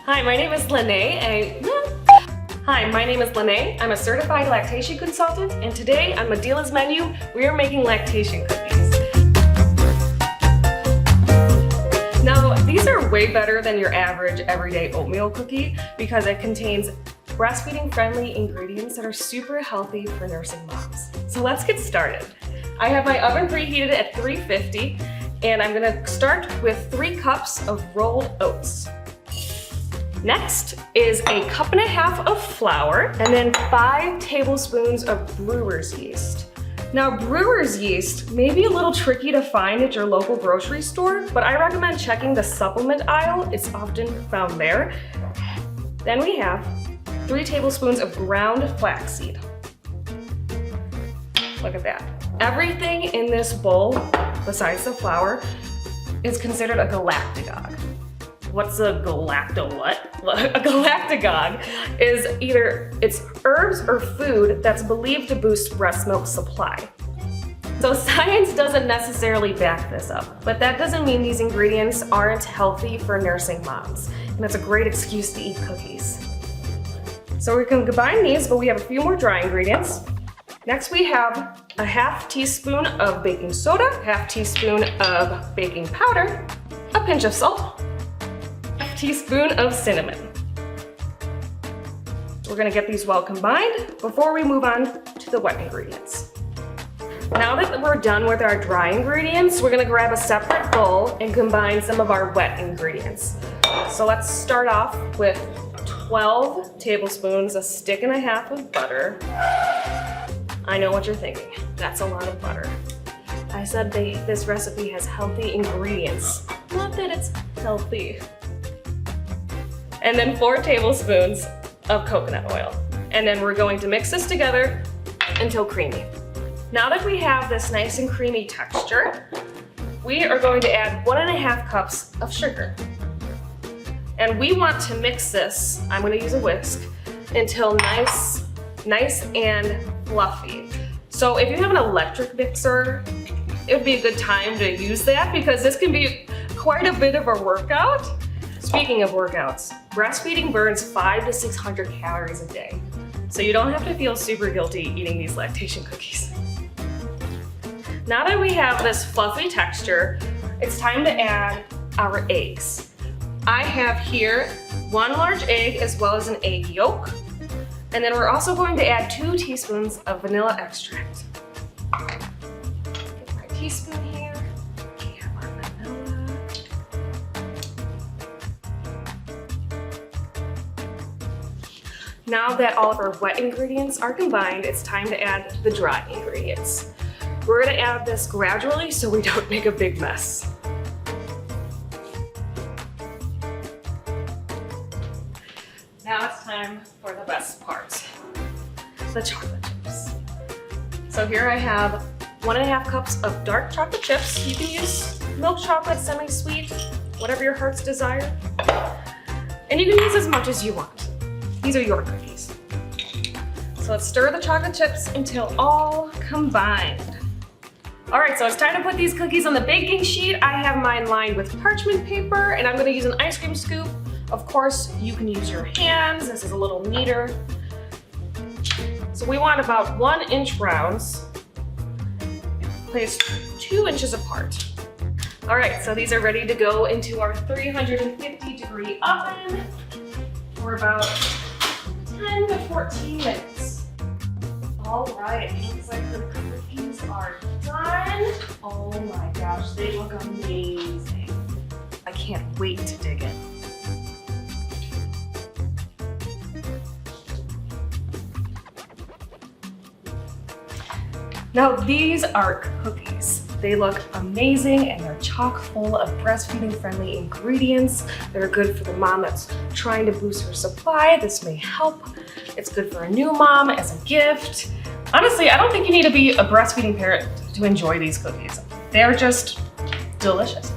Hi, my name is Lene. I'm a certified lactation consultant, and today on Madila's menu, we are making lactation cookies. Now, these are way better than your average everyday oatmeal cookie because it contains breastfeeding-friendly ingredients that are super healthy for nursing moms. So let's get started. I have my oven preheated at 350, and I'm gonna start with 3 cups of rolled oats. Next is a 1.5 cups of flour, and then 5 tablespoons of brewer's yeast. Now, brewer's yeast may be a little tricky to find at your local grocery store, but I recommend checking the supplement aisle. It's often found there. Then we have 3 tablespoons of ground flaxseed. Look at that. Everything in this bowl, besides the flour, is considered a galactagogue. What's a galacto what? A galactagogue is either it's herbs or food that's believed to boost breast milk supply. So science doesn't necessarily back this up, but that doesn't mean these ingredients aren't healthy for nursing moms. And it's a great excuse to eat cookies. So we can combine these, but we have a few more dry ingredients. Next we have a 1/2 teaspoon of baking soda, 1/2 teaspoon of baking powder, a pinch of salt, a teaspoon of cinnamon. We're gonna get these well combined before we move on to the wet ingredients. Now that we're done with our dry ingredients, we're gonna grab a separate bowl and combine some of our wet ingredients. So let's start off with 12 tablespoons, a 1.5 sticks of butter. I know what you're thinking, that's a lot of butter. I said this recipe has healthy ingredients, not that it's healthy. And then 4 tablespoons of coconut oil. And then we're going to mix this together until creamy. Now that we have this nice and creamy texture, we are going to add 1.5 cups of sugar. And we want to mix this, I'm gonna use a whisk, until nice and fluffy. So if you have an electric mixer, it would be a good time to use that because this can be quite a bit of a workout. Speaking of workouts, breastfeeding burns 500 to 600 calories a day. So you don't have to feel super guilty eating these lactation cookies. Now that we have this fluffy texture, it's time to add our eggs. I have here 1 large egg as well as an egg yolk. And then we're also going to add 2 teaspoons of vanilla extract. Get my teaspoon here. We have our vanilla. Now that all of our wet ingredients are combined, it's time to add the dry ingredients. We're gonna add this gradually so we don't make a big mess. Now it's time for the best part, the chocolate chips. So here I have 1.5 cups of dark chocolate chips. You can use milk chocolate, semi-sweet, whatever your heart's desire. And you can use as much as you want. These are your cookies. So let's stir the chocolate chips until all combined. All right, so it's time to put these cookies on the baking sheet. I have mine lined with parchment paper, and I'm gonna use an ice cream scoop. Of course, you can use your hands. This is a little neater. So we want about 1-inch rounds, placed 2 inches apart. All right, so these are ready to go into our 350-degree oven for about 10 to 14 minutes. All right, looks like the cookies are done. Oh my gosh, they look amazing. I can't wait to dig in. Now these are cookies. They look amazing and they're chock full of breastfeeding-friendly ingredients that are good for the mom that's trying to boost her supply. This may help. It's good for a new mom as a gift. Honestly, I don't think you need to be a breastfeeding parent to enjoy these cookies. They're just delicious.